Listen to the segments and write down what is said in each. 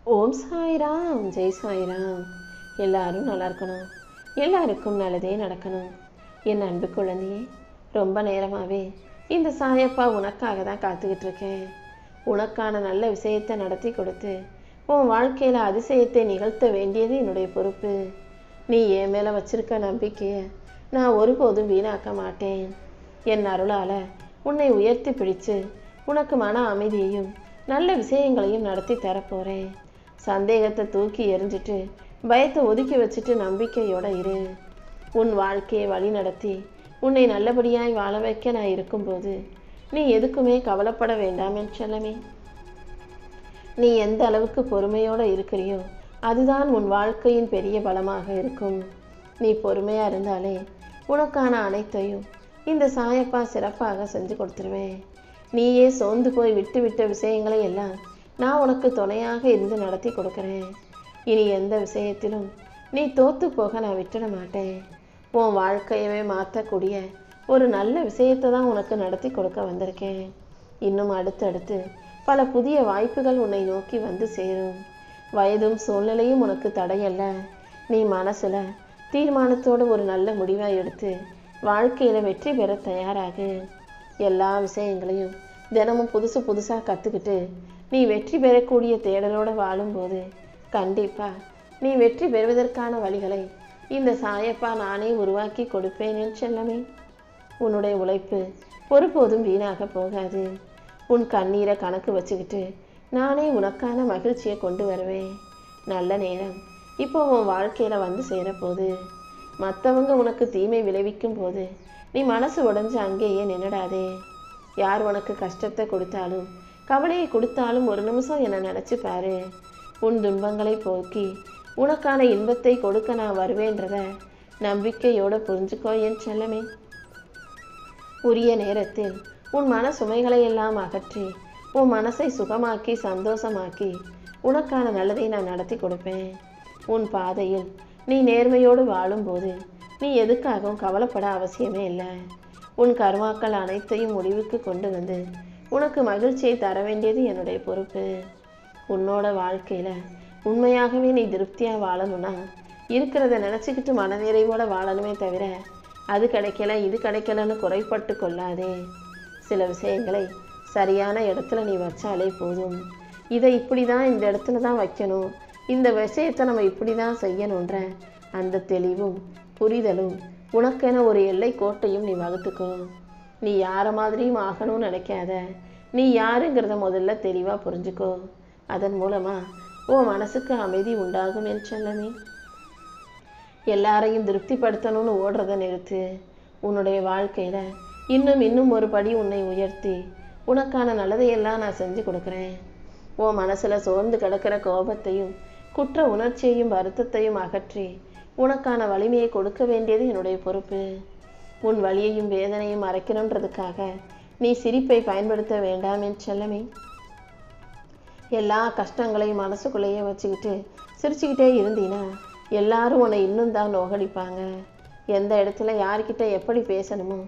ஓம் சாய்ராம், ஜெய் சாய்ராம். எல்லாரும் நல்லா இருக்கணும், எல்லாருக்கும் நல்லதே நடக்கணும். என் அன்பு குழந்தையே, ரொம்ப நேரமாகவே இந்த சாயப்பா உனக்காக தான் காத்துக்கிட்டு இருக்கேன். உனக்கான நல்ல விஷயத்தை நடத்தி கொடுத்து உன் வாழ்க்கையில் அதிசயத்தை நிகழ்த்த வேண்டியது என்னுடைய பொறுப்பு. நீ என் மேலே வச்சிருக்க நம்பிக்கையை நான் ஒருபோதும் வீணாக்க மாட்டேன். என் அருளால் உன்னை உயர்த்தி பிடிச்சு உனக்கு மன அமைதியையும் நல்ல விஷயங்களையும் நடத்தி தரப்போகிறேன். சந்தேகத்தை தூக்கி எறிஞ்சிட்டு பயத்தை ஒதுக்கி வச்சுட்டு நம்பிக்கையோட இரு. உன் வாழ்க்கையை வழி நடத்தி உன்னை நல்லபடியாய் வாழ வைக்க நான் இருக்கும்போது நீ எதுக்குமே கவலைப்பட வேண்டாம் என் செல்லமே. நீ எந்த அளவுக்கு பொறுமையோடு இருக்கிறியோ அதுதான் உன் வாழ்க்கையின் பெரிய பலமாக இருக்கும். நீ பொறுமையாக இருந்தாலே உனக்கான அனைத்தையும் இந்த சாயப்பா சிறப்பாக செஞ்சு கொடுத்துருவேன். நீயே சோர்ந்து போய் விட்டு விட்ட விஷயங்களை எல்லாம் நான் உனக்கு துணையாக இருந்து நடத்தி கொடுக்குறேன். இனி எந்த விஷயத்திலும் நீ தோற்று போக நான் விட்டுட மாட்டேன். உன் வாழ்க்கையவே மாற்றக்கூடிய ஒரு நல்ல விஷயத்தை தான் உனக்கு நடத்தி கொடுக்க வந்திருக்கேன். இன்னும் அடுத்தடுத்து பல புதிய வாய்ப்புகள் உன்னை நோக்கி வந்து சேரும். வயதும் சூழ்நிலையும் உனக்கு தடையல்ல. நீ மனசில் தீர்மானத்தோடு ஒரு நல்ல முடிவை எடுத்து வாழ்க்கையில் வெற்றி பெற தயாராகு. எல்லா விஷயங்களையும் தினமும் புதுசாக கற்றுக்கிட்டு நீ வெற்றி பெறக்கூடிய தேடலோடு வாழும்போது கண்டிப்பாக நீ வெற்றி பெறுவதற்கான வழிகளை இந்த சாயப்பா நானே உருவாக்கி கொடுப்பேன் என் செல்லமே. உன்னுடைய உழைப்பு ஒருபோதும் வீணாக போகாது. உன் கண்ணீரை கணக்கு வச்சுக்கிட்டு நானே உனக்கான மகிழ்ச்சியை கொண்டு வருவேன். நல்ல நேரம் இப்போ உன் வாழ்க்கையில் வந்து சேரப்போகுது. மற்றவங்க உனக்கு தீமை விளைவிக்கும் போது நீ மனசு உடைஞ்சு அங்கேயே நின்னுடாதே. யார் உனக்கு கஷ்டத்தை கொடுத்தாலும் கவலையை கொடுத்தாலும் ஒரு நிமிஷம் என்னை நினச்சி பாரு. உன் துன்பங்களை போக்கி உனக்கான இன்பத்தை கொடுக்க நான் வருவேன்றத நம்பிக்கையோடு புரிஞ்சுக்கோ என் செல்லமே. உரிய நேரத்தில் உன் மன சுமைகளை எல்லாம் அகற்றி உன் மனசை சுகமாக்கி சந்தோஷமாக்கி உனக்கான நல்லதை நான் நடத்தி கொடுப்பேன். உன் பாதையில் நீ நேர்மையோடு வாழும்போது நீ எதுக்காகவும் கவலைப்பட அவசியமே இல்லை. உன் கர்மாக்கள் அனைத்தையும் முடிவுக்கு கொண்டு வந்து உனக்கு மகிழ்ச்சியை தர வேண்டியது என்னுடைய பொறுப்பு. உன்னோட வாழ்க்கையில் உண்மையாகவே நீ திருப்தியாக வாழணும்னா இருக்கிறத நினச்சிக்கிட்டு மனநிறைவோடு வாழணுமே தவிர அது கிடைக்கல இது கிடைக்கலன்னு குறைப்பட்டு கொள்ளாதே. சில விஷயங்களை சரியான இடத்துல நீ வச்சாலே போதும். இதை இப்படி தான் இந்த இடத்துல தான் வைக்கணும், இந்த விஷயத்தை நம்ம இப்படி தான் செய்யணுன்ற அந்த தெளிவும் புரிதலும் உனக்கென ஒரு எல்லை கோட்டையும் நீ வகுத்துக்கோ. நீ யாரை மாதிரியும் ஆகணும்னு நினைக்காத. நீ யாருங்கிறத முதல்ல தெளிவாக புரிஞ்சுக்கோ. அதன் மூலமாக உன் மனசுக்கு அமைதி உண்டாகும் என் செல்லமே. எல்லாரையும் திருப்திப்படுத்தணும்னு ஓடுறத நிறுத்து. உன்னுடைய வாழ்க்கையில் இன்னும் ஒரு படி உன்னை உயர்த்தி உனக்கான நல்லதையெல்லாம் நான் செஞ்சு கொடுக்குறேன். உன் மனசில் சோர்ந்து கிடக்கிற கோபத்தையும் குற்ற உணர்ச்சியையும் வருத்தத்தையும் அகற்றி உனக்கான வலிமையை கொடுக்க வேண்டியது என்னுடைய பொறுப்பு. உன் வலியையும் வேதனையும் மறைக்கணுன்றதுக்காக நீ சிரிப்பை பயன்படுத்த வேண்டாம் என் செல்லமே. எல்லா கஷ்டங்களையும் மனசுக்குள்ளேயே வச்சுக்கிட்டு சிரிச்சுக்கிட்டே இருந்தீன்னா எல்லாரும் உன்னை இன்னும் தான் நோகடிப்பாங்க. எந்த இடத்துல யார்கிட்ட எப்படி பேசணுமோ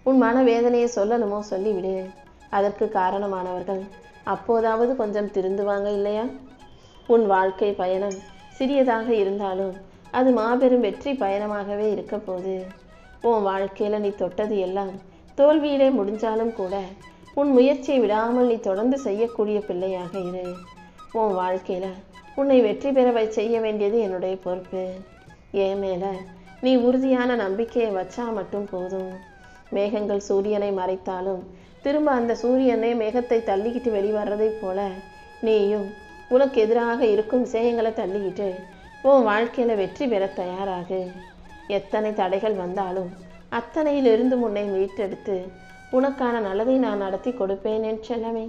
உன் மன வேதனையை சொல்லணுமோ சொல்லிவிடு. அதற்கு காரணமானவர்கள் அப்போதாவது கொஞ்சம் திருந்துவாங்க இல்லையா? உன் வாழ்க்கை பயணம் சிறியதாக இருந்தாலும் அது மாபெரும் வெற்றி பயணமாகவே இருக்க போகுது. உன் வாழ்க்கையில் நீ தொட்டது எல்லாம் தோல்வியிலே முடிஞ்சாலும் கூட உன் முயற்சியை விடாமல் நீ தொடர்ந்து செய்யக்கூடிய பிள்ளையாக இரு. உன் வாழ்க்கையில் உன்னை வெற்றி பெற செய்ய வேண்டியது என்னுடைய பொறுப்பு. என் மேலே நீ உறுதியான நம்பிக்கையை வச்சா மட்டும் போதும். மேகங்கள் சூரியனை மறைத்தாலும் திரும்ப அந்த சூரியனே மேகத்தை தள்ளிக்கிட்டு வெளிவரதை போல நீயும் உனக்கு எதிராக இருக்கும் விஷயங்களை தள்ளிக்கிட்டு உன் வாழ்க்கையில் வெற்றி பெற தயாராகு. எத்தனை தடைகள் வந்தாலும் அத்தனையிலிருந்து உன்னை மீட்டெடுத்து உனக்கான நல்லதை நான் நடத்தி கொடுப்பேன் என் செல்லமே.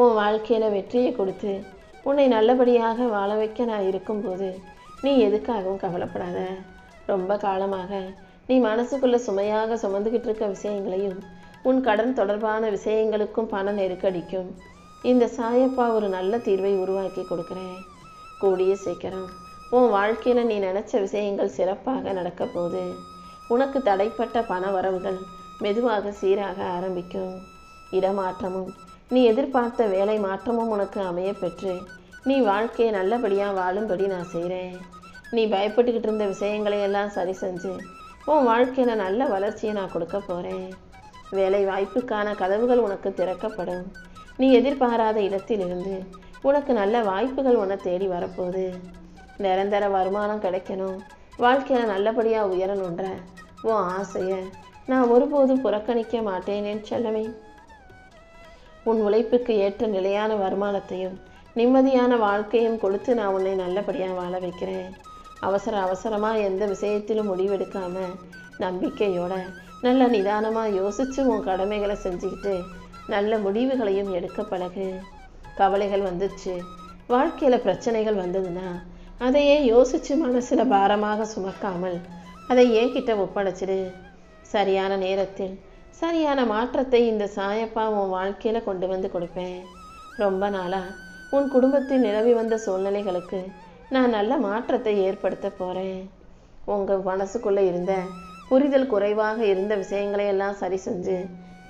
உன் வாழ்க்கையில் வெற்றியை கொடுத்து உன்னை நல்லபடியாக வாழ வைக்க நான் இருக்கும்போது நீ எதுக்காகவும் கவலைப்படாத. ரொம்ப காலமாக நீ மனசுக்குள்ளே சுமையாக சுமந்துக்கிட்டு இருக்க விஷயங்களையும் உன் கடன் தொடர்பான விஷயங்களுக்கும் பண நெருக்கடிக்கும் இந்த சாயப்பா ஒரு நல்ல தீர்வை உருவாக்கி கொடுக்குறேன். கூடிய சீக்கிரம் உன் வாழ்க்கையில் நீ நினச்ச விஷயங்கள் சிறப்பாக நடக்க போகுது. உனக்கு தடைப்பட்ட பண வரவுகள் மெதுவாக சீராக ஆரம்பிக்கும். இடமாற்றமும் நீ எதிர்பார்த்த வேலை மாற்றமும் உனக்கு அமைய பெற்று நீ வாழ்க்கையை நல்லபடியாக வாழும்படி நான் செய்கிறேன். நீ பயப்பட்டுக்கிட்டு இருந்த விஷயங்களையெல்லாம் சரி செஞ்சு உன் வாழ்க்கையில் நல்ல வளர்ச்சியை நான் கொடுக்க போகிறேன். வேலை வாய்ப்புக்கான கதவுகள் உனக்கு திறக்கப்படும். நீ எதிர்பாராத இடத்திலிருந்து உனக்கு நல்ல வாய்ப்புகள் உன்னை தேடி வரப்போகுது. நிரந்தர வருமானம் கிடைக்கணும், வாழ்க்கையில் நல்லபடியாக உயரணுன்ற உன் ஆசையை நான் ஒருபோதும் புறக்கணிக்க மாட்டேனேன்னு செல்லமே. உன் உழைப்புக்கு ஏற்ற நிலையான வருமானத்தையும் நிம்மதியான வாழ்க்கையும் கொடுத்து நான் உன்னை நல்லபடியாக வாழ வைக்கிறேன். அவசரமாக எந்த விஷயத்திலும் முடிவெடுக்காம நம்பிக்கையோட நல்ல நிதானமாக யோசித்து உன் கடமைகளை செஞ்சுக்கிட்டு நல்ல முடிவுகளையும் எடுக்க பழகு. கவலைகள் வந்துச்சு, வாழ்க்கையில் பிரச்சனைகள் வந்ததுன்னா அதையே யோசித்து மனசில் பாரமாக சுமக்காமல் அதை என்கிட்ட ஒப்படைச்சிடு. சரியான நேரத்தில் சரியான மாற்றத்தை இந்த சாயப்பா உன் வாழ்க்கையில் கொண்டு வந்து கொடுப்பேன். ரொம்ப நாளாக உன் குடும்பத்தில் நிலவி வந்த சூழ்நிலைகளுக்கு நான் நல்ல மாற்றத்தை ஏற்படுத்த போகிறேன். உங்கள் மனசுக்குள்ளே இருந்த புரிதல் குறைவாக இருந்த விஷயங்களையெல்லாம் சரி செஞ்சு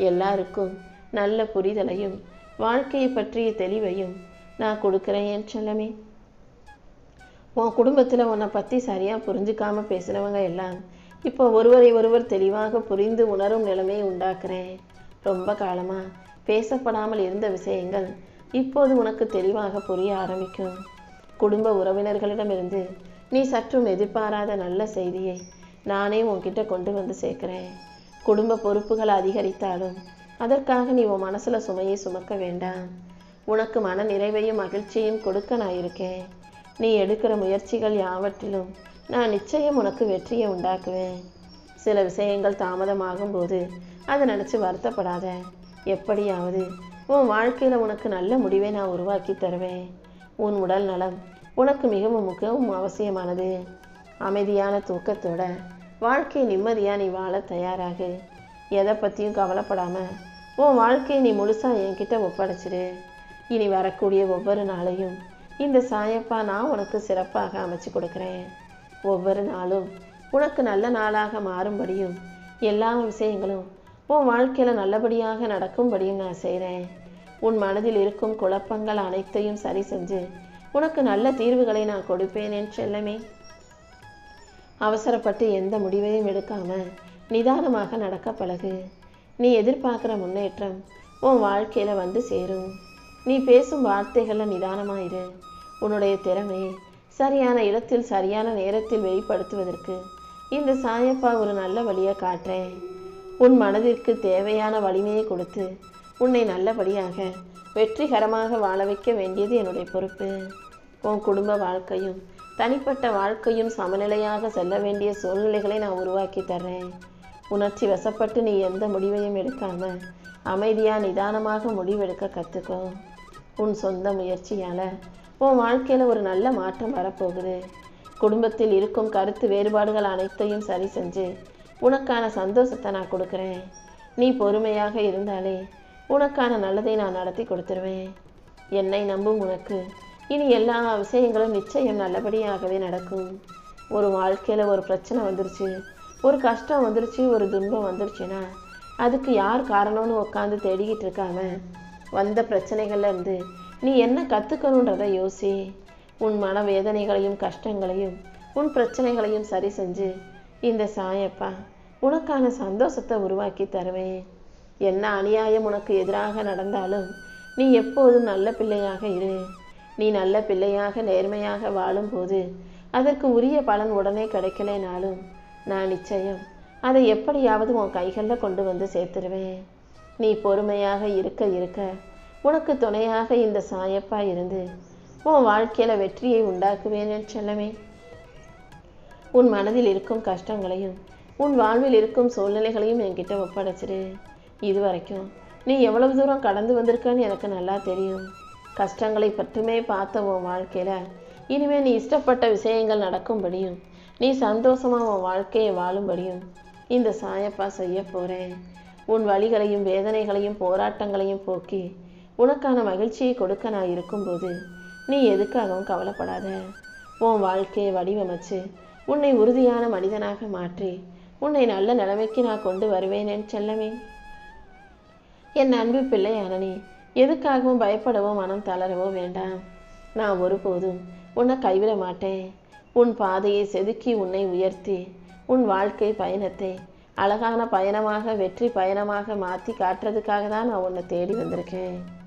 எல்லாருக்கும் நல்ல புரிதலையும் வாழ்க்கையை பற்றிய தெளிவையும் நான் கொடுக்குறேன் என் செல்லமே. உன் குடும்பத்தில் உன்னை பற்றி சரியாக புரிஞ்சுக்காமல் பேசினவங்க எல்லாம் இப்போ ஒருவரை ஒருவர் தெளிவாக புரிந்து உணரும் நிலைமையை உண்டாக்குறேன். ரொம்ப காலமாக பேசப்படாமல் இருந்த விஷயங்கள் இப்போது உனக்கு தெளிவாக புரிய ஆரம்பிக்கும். குடும்ப உறவினர்களிடமிருந்து நீ சற்றும் எதிர்பாராத நல்ல செய்தியை நானே உன்கிட்ட கொண்டு வந்து சேர்க்கிறேன். குடும்ப பொறுப்புகள் அதிகரித்தாலும் அதற்காக நீ உன் மனசில் சுமையை சுமக்க வேண்டாம். உனக்கு மன நிறைவையும் மகிழ்ச்சியையும் கொடுக்க நான் இருக்கேன். நீ எடுக்கிற முயற்சிகள் யாவற்றிலும் நான் நிச்சயம் உனக்கு வெற்றியை உண்டாக்குவேன். சில விஷயங்கள் தாமதமாகும் போது அதை நினச்சி வருத்தப்படாத. எப்படியாவது உன் வாழ்க்கையில் உனக்கு நல்ல முடிவை நான் உருவாக்கி தருவேன். உன் உடல் நலம் உனக்கு மிகவும் அவசியமானது. அமைதியான தூக்கத்தோட வாழ்க்கை நிம்மதியாக நீ வாழ தயாராகு. எதை பற்றியும் கவலைப்படாமல் உன் வாழ்க்கையை நீ முழுசாக என்கிட்ட ஒப்படைச்சிடு. இனி வரக்கூடிய ஒவ்வொரு நாளையும் இந்த சாயப்பா நான் உனக்கு சிறப்பாக அமைச்சு கொடுக்குறேன். ஒவ்வொரு நாளும் உனக்கு நல்ல நாளாக மாறும்படியும் எல்லா விஷயங்களும் உன் வாழ்க்கையில் நல்லபடியாக நடக்கும்படியும் நான் செய்கிறேன். உன் மனதில் இருக்கும் குழப்பங்கள் அனைத்தையும் சரி செஞ்சு உனக்கு நல்ல தீர்வுகளை நான் கொடுப்பேன் என் செல்லமே. அவசரப்பட்டு எந்த முடிவையும் எடுக்காம நிதானமாக நடக்க பழகு. நீ எதிர்பார்க்குற முன்னேற்றம் உன் வாழ்க்கையில் வந்து சேரும். நீ பேசும் வார்த்தைகளில் நிதானமாயிரு. உன்னுடைய திறமையை சரியான இடத்தில் சரியான நேரத்தில் வெளிப்படுத்துவதற்கு இந்த சாயப்பா ஒரு நல்ல வழியை காட்டுறேன். உன் மனதிற்கு தேவையான வலிமையை கொடுத்து உன்னை நல்லபடியாக வெற்றிகரமாக வாழ வைக்க வேண்டியது என்னுடைய பொறுப்பு. உன் குடும்ப வாழ்க்கையும் தனிப்பட்ட வாழ்க்கையும் சமநிலையாக செல்ல வேண்டிய சூழ்நிலைகளை நான் உருவாக்கி தர்றேன். உணர்ச்சி வசப்பட்டு நீ எந்த முடிவையும் எடுக்காம அமைதியாக நிதானமாக முடிவெடுக்க கற்றுக்கோ. உன் சொந்த முயற்சியால் உன் வாழ்க்கையில் ஒரு நல்ல மாற்றம் வரப்போகுது. குடும்பத்தில் இருக்கும் கருத்து வேறுபாடுகள் அனைத்தையும் சரி செஞ்சு உனக்கான சந்தோஷத்தை நான் கொடுக்குறேன். நீ பொறுமையாக இருந்தாலே உனக்கான நல்லதை நான் நடத்தி கொடுத்துருவேன். என்னை நம்பும் உனக்கு இனி எல்லா விஷயங்களும் நிச்சயம் நல்லபடியாகவே நடக்கும். ஒரு வாழ்க்கையில் ஒரு பிரச்சனை வந்துருச்சு, ஒரு கஷ்டம் வந்துருச்சு, ஒரு துன்பம் வந்துருச்சுன்னா அதுக்கு யார் காரணம்னு உட்காந்து தேடிக்கிட்டு இருக்காம வந்த பிரச்சனைகள்லேருந்து நீ என்ன கற்றுக்கணுன்றதை யோசி. உன் மனவேதனைகளையும் கஷ்டங்களையும் உன் பிரச்சனைகளையும் சரி செஞ்சு இந்த சாயப்பா உனக்கான சந்தோஷத்தை உருவாக்கி தருவேன். என்ன அநியாயம் உனக்கு எதிராக நடந்தாலும் நீ எப்போதும் நல்ல பிள்ளையாக இரு. நீ நல்ல பிள்ளையாக நேர்மையாக வாழும்போது அதற்கு உரிய பலன் உடனே கிடைக்கலைனாலும் நான் நிச்சயம் அதை எப்படியாவது உன் கைகளில் கொண்டு வந்து சேர்த்துருவேன். நீ பொறுமையாக இருக்க இருக்க உனக்கு துணையாக இந்த சாயப்பா இருந்து உன் வாழ்க்கையில் வெற்றியை உண்டாக்குவேன் என் செல்லமே. உன் மனதில் இருக்கும் கஷ்டங்களையும் உன் வாழ்வில் இருக்கும் சூழ்நிலைகளையும் என்கிட்ட ஒப்படைச்சிரு. இதுவரைக்கும் நீ எவ்வளவு தூரம் கடந்து வந்திருக்கன்னு எனக்கு நல்லா தெரியும். கஷ்டங்களை பற்றுமே பார்த்த உன் வாழ்க்கையில் இனிமேல் நீ இஷ்டப்பட்ட விஷயங்கள் நடக்கும்படியும் நீ சந்தோஷமாக உன் வாழ்க்கையை வாழும்படியும் இந்த சாயப்பா செய்ய போகிறேன். உன் வலிகளையும் வேதனைகளையும் போராட்டங்களையும் போக்கி உனக்கான மகிழ்ச்சியை கொடுக்க நான் இருக்கும்போது நீ எதுக்காகவும் கவலைப்படாத. உன் வாழ்க்கையை வடிவமைச்சு உன்னை உறுதியான மனிதனாக மாற்றி உன்னை நல்ல நிலைமைக்கு நான் கொண்டு வருவேன் என் செல்லமே. என் அன்பு பிள்ளையான நீ எதுக்காகவும் பயப்படவோ மனம் தளரவோ வேண்டாம். நான் ஒருபோதும் உன்னை கைவிட மாட்டேன். உன் பாதையை செதுக்கி உன்னை உயர்த்தி உன் வாழ்க்கை பயணத்தை அழகான பயணமாக வெற்றி பயணமாக மாற்றி காட்டுறதுக்காக தான் நான் உன்னை தேடி வந்திருக்கேன்.